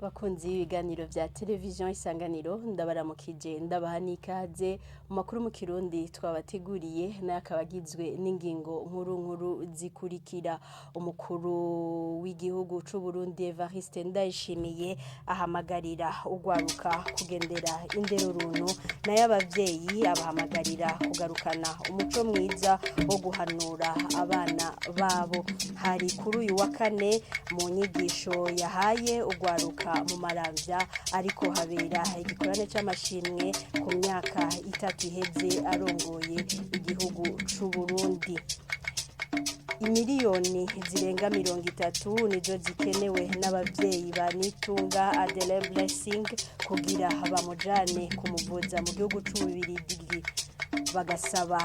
Bakunzi b'ibiganiro vya televiziyo Isanganiro ndabaramukije ndabaha n'ikaze mu makuru mu Kirundi twabateguriye n'akabagizwe n'ingingo nkuru zikurikira. Umukuru w'igihugu c'u Burundi Evariste Ndayishimiye ahamagarira ugwaruka kugendera indero runtu nayo abavyeyi abahamagarira kugarukana umuco mwiza wo guhanura abana babo. Hari kuri uyu wa kane mu nyigisho yahaye ugwaruka mu Maramvya ariko habera igikorane c'amashimwe ku myaka 3 iheze arongoye igihugu c'u Burundi. Imiliyoni zirenga 30 nizo zikenewe n'abavyeyi ba Nitunga Adele Blessing kugira bamujane kumuvuza mu gihugu c'u Bubiligi, bagasaba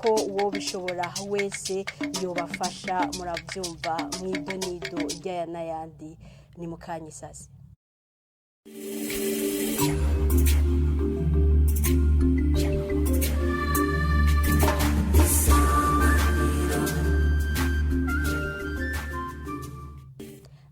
ko uwo bishobora wese yobafasha. Muravyumva mw'idonido ry'aya n'ayandi ni mukanya isasi.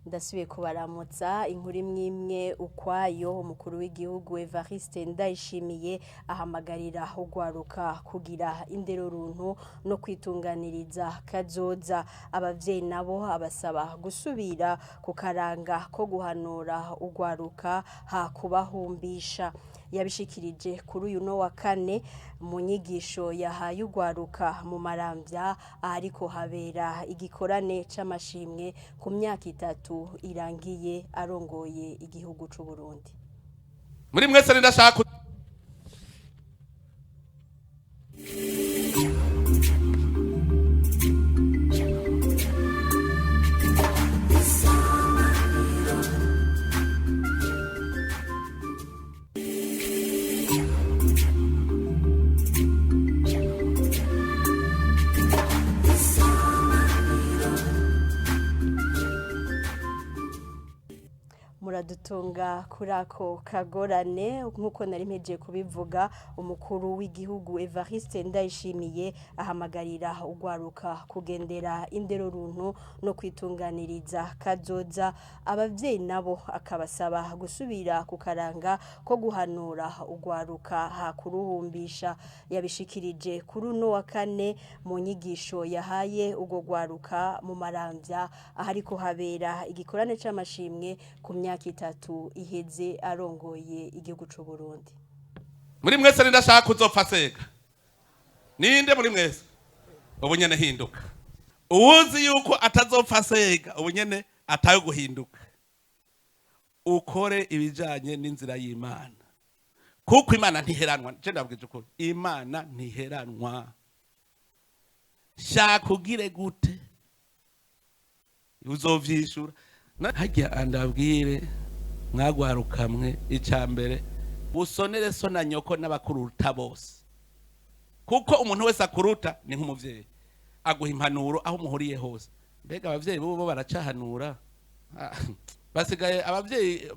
Ndasubiye kubaramutsa. Inkuru imwe ukwayo. Umukuru w'igihugu Evariste Ndayishimiye ahamagarira ugwaruka kugira indero runtu no kwitunganiriza kazoza. Abavyeyi nabo abasaba gusubira ku karanga ko guhanura ugwaruka ha kubahumbisha. Yabishikirije kuri uyu no wa kane mu nyigisho yahaye ugwaruka mu Maramvya ariko habera igikorane c'amashimwe ku myaka 3 irangiye arongoye igihugu c'u Burundi. Muri mwese ndashaka muradutunga kurako kagorane. Nkuko nari mpeje kubivuga, umukuru w'igihugu Evariste Ndayishimiye ahamagarira ugwaruka kugendera indero runtu no kwitunganiriza kazoza. Abavyeyi nabo akabasaba gusubira ku karanga ko guhanura ugwaruka hakuruhumbisha. Yabishikirije kuri uno wa kane mu nyigisho yahaye ugo gwaruka mu Maramvya ahariko habera igikorane c'amashimwe ku myaka 3 iheze arongoye igihugu c'u Burundi. muri mwese ndashaka kuzopfa sega. Ninde muri mwese ubunyene hinduka? Uwuzi yuko atazopfa sega ubunyene atayo guhinduka. Ukore ibijanye n'inzira y'Imana. Kuko Imana ntiheranwa. Je ndabwije ukuri. Imana ntiheranwa. Shaka ugire gute uzovyishura. Hajya andabwire mwagwarukamwe icambere usonere so na nyoko n'abakuruta bose. Kuko umuntu wese akuruta ni nk'umuvyeyi aguha impanuro aho muhuriye hose. Mbega abavyeyi bo baracahanura. Basigaye abavyeyi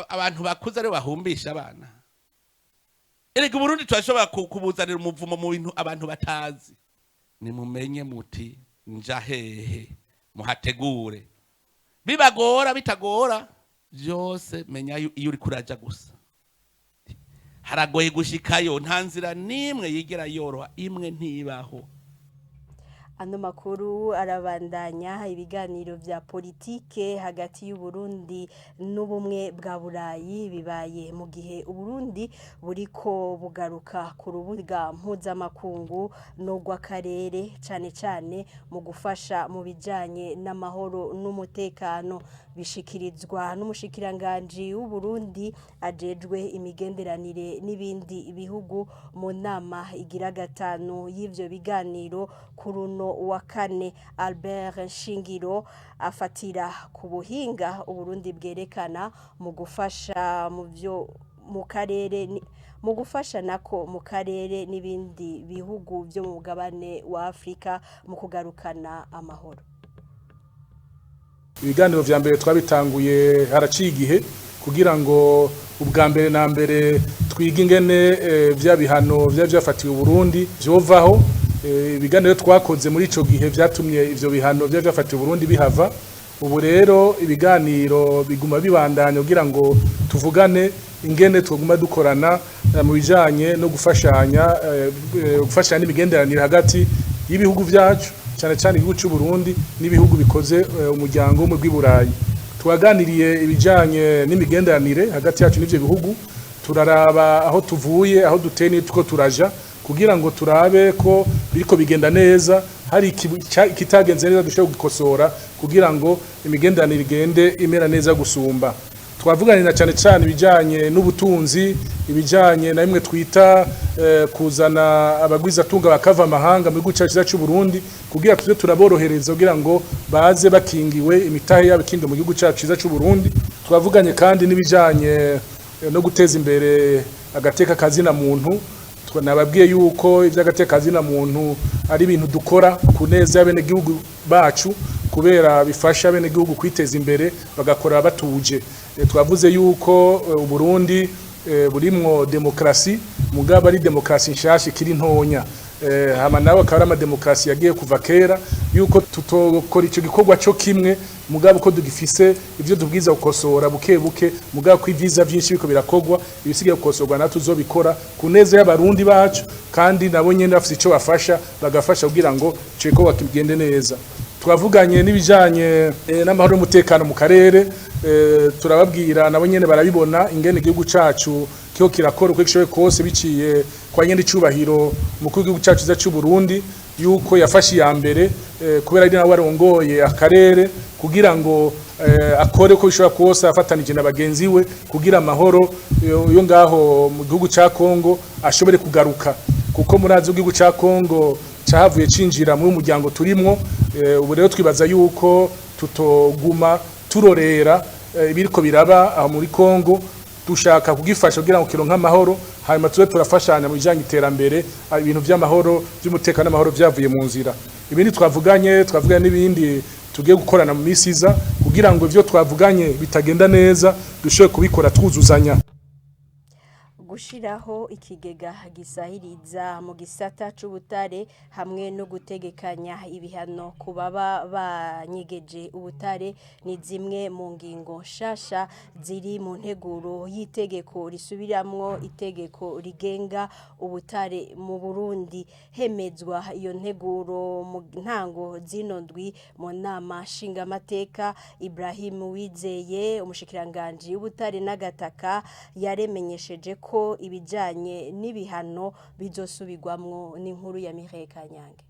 abantu bakuze ari bahumbisha abana. Erega Burundi twashobora kubuzanira umuvumo mu bintu abantu batazi. Nimumenye muti nja hehe muhategure. Bibagora bitagora byose menya iyo uri kuraja gusa. Haragoye gushikayo nta nzira nimwe yigera yoroha imwe ntibaho. Ano makuru arabandanya. Ibiganiro vya politike hagati y'u Burundi n'ubumwe bwa Burayi bibaye mu gihe u Burundi buriko bugaruka ku rubuga mpuzamakungu no gw'akarere cane mu gufasha mu bijanye n'amahoro n'umutekano. Bishikirizwa n'umushikiranganje w'u Burundi ajejwe imigenderanire n'ibindi bihugu mu nama igira 5 y'ivyo biganiro kuri uno wa kane. Albert Nshingiro afatira ku buhinga u Burundi bwerekana mu gufasha mu karere mu gufasha nako mu karere n'ibindi bihugu byo mu mugabane wa Afrika mu kugarukana amahoro. Ibiganiro vya mbere twabitanguye haraciye igihe kugira ngo ubwa mbere na mbere twiga ingene vya bihano vyafatiwe Burundi vyovaho. Ibiganiro twakoze muri ico gihe vyatumye ivyo bihano vyafatiwe Burundi bihava ubu rero ibiganiro biguma bibandanya kugira ngo tuvugane ingene twaguma dukorana mu bijanye no gufashanya n'imigenderanire hagati y'ibihugu byacu cyane cyane igihugu cy'u Burundi n'ibihugu bikoze umuryango wo mu Burayi. Twaganiriye ibijanye n'imigenderanire hagati yacu n'ivyo bihugu, turaraba aho tuvuye aho duteye tuko turaja kugira ngo turabe ko biriko bigenda neza, hari ikitagenze neza dushobora gukosora kugira ngo imigenderanire igende imera neza gusumba. Twavuganira cyane cyane ibijanye n'ubutunzi, ibijanye na imwe twita kuzana abagwiza tunga bakava amahanga mu gihugu cyacu cy'u Burundi kugira tuze turaborohereza kugira ngo baze bakingiwe imitahe yabo ikindi mu gihugu cyacu cy'u Burundi. Twavuganye kandi n'ibijanye no guteza imbere agateka kazina muntu. Nababwiye yuko iby'agateka kazina muntu ari ibintu dukora ku neza y'abene gihugu bacu kubera bifasha bene gihugu kwiteza imbere bagakora batuje. Twavuze yuko Burundi burimwo demokrasi mugaba ari demokrasi nshasha kiri ntonya, hama nawe akaba ari amademokrasi yagiye kuva kera, yuko tutokora icyo gikorwa cyo kimwe mugabo ko dugifise ivyo dubwiza gukosora buke buke mugabo ko ivyiza vyinshi biko birakogwa ibisigaye gukosorwa na tuzobikora ku neza y'abarundi bacu kandi nabo nyene bafite ico bafasha bagafasha kugira ngo ceko wakigende neza. Twavuganye n'ibijanye n'amahoro n'umutekano mu karere, turababwira nabo nyene barabibona ingene igihugu cacu kiho kirakora uko gishoboye kose biciye kwa nyene icubahiro mukuru w'igihugu cacu cy'u Burundi yuko yafashe ya mbere kubera ari nawe warongoye akarere kugira ngo akore ko bishobora kose afatanije na bagenzi we kugira amahoro yo ngaho mu gihugu ca Kongo ashobore kugaruka, kuko murazi igihugu ca Kongo cahavuye cinjira mu muryango turimwo. Ubu rero twibaza yuko tutoguma turorera ibiriko biraba aho muri Kongo, dushaka kugifasha kugira ngo kironka amahoro, hanyuma tuze turafashanya mu bijanye iterambere, ibintu by'amahoro by'umutekano n'amahoro byavuye mu nzira. Ibindi twavuganye n'ibindi tugiye gukorana mu misiza kugira ngo ivyo twavuganye bitagenda neza dushobore kubikora twuzuzanya. Gushiraho ikigega gisahiriza mu gisata c'ubutare hamwe no gutegekanya ibihano ku baba banyegeje ubutare ni zimwe mu ngingo shasha ziri mu nteguro y'itegeko risubiramwo itegeko rigenga ubutare mu Burundi. Hemezwa iyo nteguro mu ntango zinondwi mu nama nshingamateka, Ibrahim Uwizeye umushikiranganje w'ubutare n'agataka yaremenyesheje ko ibijanye n'ibihano bizosubirwamwo n'inkuru ya Mireille Kanyange.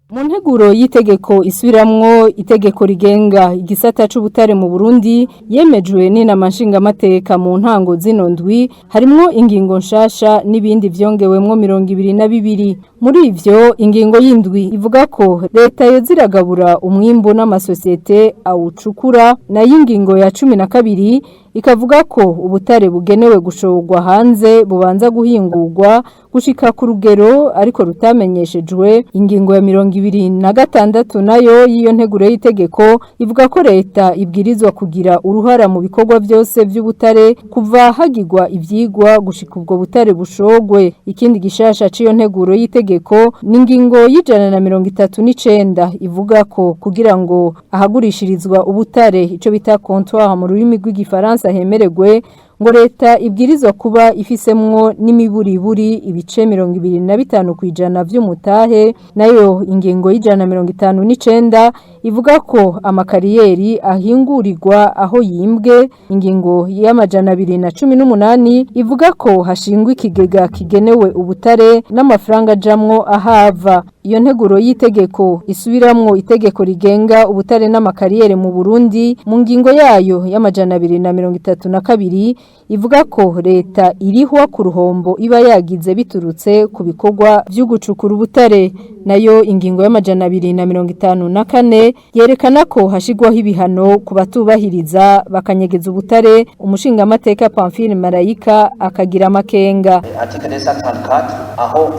Mu nteguro y'itegeko isubiramwo itegeko rigenga igisata c'ubutare mu Burundi yemejwe n'inama nshingamateka mu ntango zinondwi harimwo ingingo nshasha n'ibindi vyongewemwo 22. Muri ivyo ingingo y'indwi ivuga ko leta yoziragabura umwimbo n'amasosiyete awucukura, na y'ingingo ya 12 ikavuga ko ubutare bugenewe gushorwa hanze bubanza guhingurwa gushika ku rugero ariko rutamenyeshejwe. Ingingo ya 26 nayo y'iyo nteguro y'itegeko ivuga ko leta ibwirizwa kugira uruhara mu bikorwa byose by'ubutare kuva hagirwa ivyigwa gushika ubwo butare bushogwe. Ikindi gishasha c'iyo nteguro y'itegeko n'ingingo y'139 ivuga ko kugira ngo ahagurishirizwa ubutare ico bita comptoir mu rurimi rw'igifaransa hemererwe ngo leta ibwirizwa kuba ifisemwo n'imiburiburi ibice 25% vy'umutahe. Nayo ingingo y'159 ivuga ko amakariyeri ahingurirwa aho yimbwe. Ingingo y'218 ivuga ko hashingwa ikigega kigenewe ubutare n'amafaranga jamwo ahava. Iyo nteguro y'itegeko isubiramwo itegeko rigenga ubutare n'amakariyeri mu Burundi mu ngingo yayo y'232 ivuga ko leta irihwa ku ruhombo iba yagize biturutse ku bikorwa byo gucukura ubutare. Nayo ingingo y'254 yerekana ko hashigwaho ibihano ku batubahiriza bakanyegeza ubutare. Umushinga amateka Pamphile Marayika akagira amakenga. Article 134 aho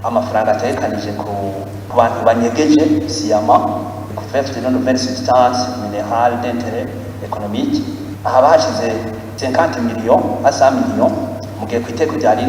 amafaranga atekanije ku bantu banyegeje siyama couverture de nouvelles substances minérales d'intérêt économique, aha bashize 50 millions à 100 millions mu gihe kwiteko ryari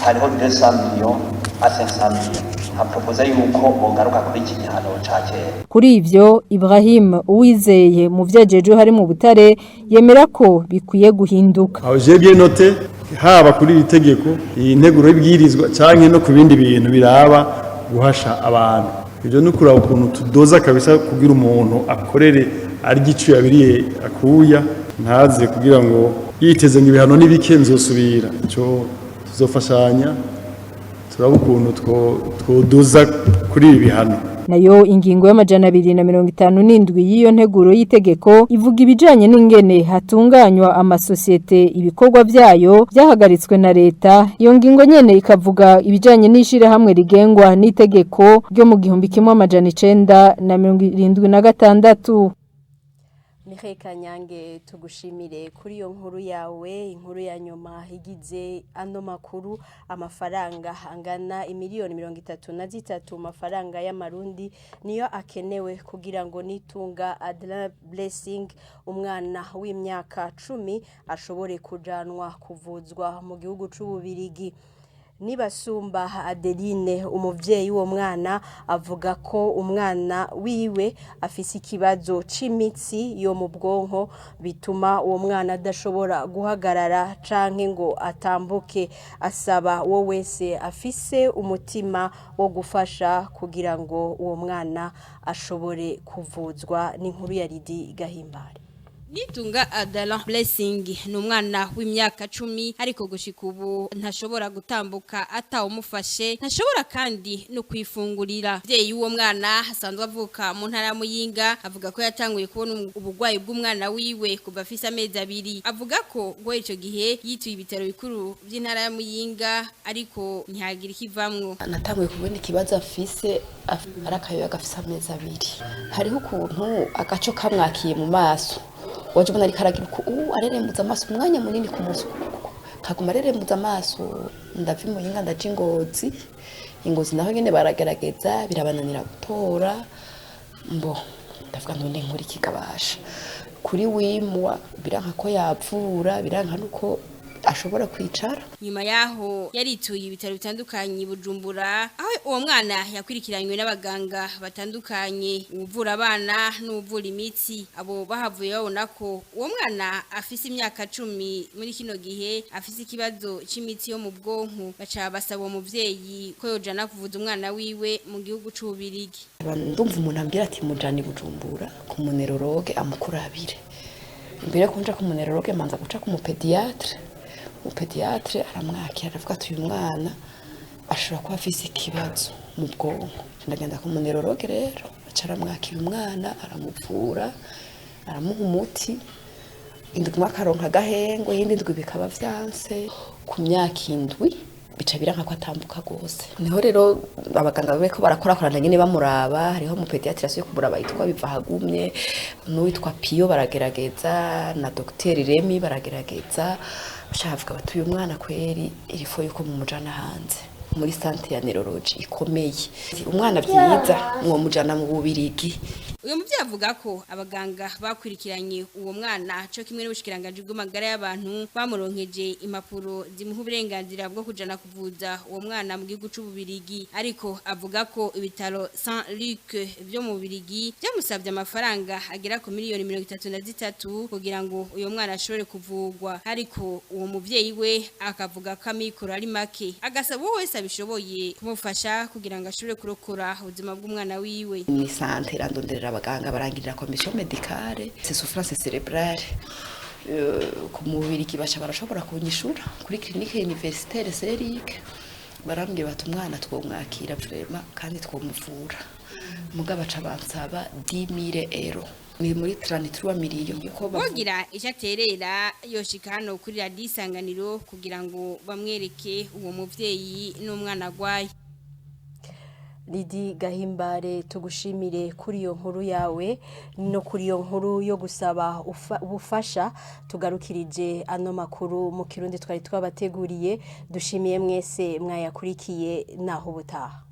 hariho 200 millions à 500 millions. nkapropoza yuko bogaruka kuri iki gihano ca kera. Kuri ivyo Ibrahim Uwizeye mu vyajeje hari mu Butare yemera ko bikwiye guhinduka. Aho je bien noté haba kuri iri tegeko iyi nteguro y'ibwirizwa canke no ku bindi bintu biraba guhasha abantu. Ivyo nukuraba ukuntu tudoza kabisa kugira umuntu akorere ari gicu yabiriye akuya ntaze kugira ngo yiteze ngo ibihano n'ibike nzosubira. Ico tuzofashanya turaba ukuntu twodoza kuri ibi bihano. Nayo ingingo y'amajana 257 y'iyo nteguro y'itegeko ivuga ibijanye n'ingene hatunganywa amasosiyete ibikorwa vyayo byahagaritswe na leta. Iyo ngingo nyene ikavuga ibijanye n'ishira hamwe rigengwa n'itegeko ryo mu 1976. Michael Kanyange tugushimire kuri iyo nkuru yawe. Inkuru ya nyuma higize ano makuru amafaranga angana imiliyoni 33 mafaranga y'amarundi niyo akenewe kugira ngo nitunga Adla Blessing umwana w'imyaka 10 ashobore kujanwa kuvuzwa mu gihugu c'Ububirigi. Nibasumba Adeline umuvyeyi wo mwana avuga ko umwana wiwe afise ikibazo c'imitsi yo mu bwonko bituma uwo mwana adashobora guhagarara canke ngo atambuke. Asaba wo wese afise umutima wo gufasha kugira ngo uwo mwana ashobore kuvuzwa. N'inkuru ya Lidi Gahimbare. Nitunga Adala Blessing ni umwana w'imyaka 10 ariko gushika ubu ntashobora gutambuka atawumufashe, ntashobora kandi no kwifungurira. Mvyeyi uwo mwana asanzwe avuka mu ntara ya Muyinga avuga ko yatanguye kubona ubugwayi bw'umwana wiwe kuva afise amezi 2. Avuga ko ngo ico gihe yituye ibitaro bikuru by'intara ya Muyinga ariko ntihagira ikivamwo. Natanguye kubona ikibazo afise arakayo gafise amezi 2. Hariho ukuntu agaco kamwakiye mu maso. Waje ubona ariko aragira ko arerembuza amaso umwanya munini ku munsi kaguma arerembuza amaso ndavi Muyinga ndaje Ingozi naho nyene baragerageza birabananira gutora mbo ndavuga none nkuri kigabasha kuri wimwa biranka ko yapfura biranka nuko ashobora kwicara. Nyuma yaho yarituye ibitaro bitandukanye Bujumbura aho uwo mwana yakwirikiranywe n'abaganga batandukanye uvura abana n'uvura imitsi. Abo bahavuye babona ko uwo mwana afise imyaka 10 muri kino gihe afise ikibazo c'imitsi yo mu bwonko. Baca basaba umuvyeyi ko yojana kuvuza umwana wiwe mu gihugu c'Ububirigi. Ndumva umuntu ambwira ati mujani Bujumbura ku munerologe amukurabire. Imbere kunja ku munerologe manza guca ku mupediatre. Pediatre aramwakira aravuga ati uyu mwana ashobora kuba afise ikibazo mu bwonko. Ndagenda ku munerologe rero acaramwakira umwana aramuvura aramuha umuti indwi akaronka gahengo yindi ndwi bikaba vyanse ku myaka 7 bica biranka ko atambuka gose. Niho rero abaganga babeko barakorakorana nyene bamuraba. Hariho mu pediatre yo kumuraba yitwa biva hagumye n'uwitwa Pio baragerageza na Dr Remy baragerageza bashavuga batuye umwana kweri irifo yuko mu mujana hanze muri centre ya neurology ikomeye. Umwana byiza mwo mujana mu Bubirigi. Uyo muvye avuga ko abaganga bakwirikiranye uwo mwana cyo kimwe n'ubushikiranganje bw'amagara y'abantu bamuronkeje impapuro zimuha uburenganzira bwo kujana kuvuza uwo mwana mu gihugu c'Ububirigi. Ariko avuga ko ibitaro Saint Luc byo mu Bubirigi byamusabye amafaranga agera ku miliyoni 33 kugira ngo uyo mwana ashobore kuvugwa. Ariko uwo muvyeyi we akavuga ko amikoro ari make, agasaba wese abishoboye kumufasha kugira ngo ashobore kurokora ubuzima bw'umwana wiwe. Ni santé randonderera abaganga barangirira commission médicale c'est souffrance cérébrale ku mubiri kibasha barashobora kunyishura kuri clinique universitaire Seric barambye bati umwana twomwakira vraiment kandi twomuvura mugabo aca bansaba 10,000 euros ni muri 33 miliyoni ko bagira icyaterera yoshika hano kuri Radio Isanganiro kugira ngo bamwereke uwo muvyeyi n'umwana gwaye. Lidi Gahimbare tugushimire kuri iyo nkuru yawe no kuri iyo nkuru yo gusaba ubufasha. Tugarukirije ano makuru mu Kirundi twari twabateguriye. Dushimiye mwese mwayakurikiye naho butaha.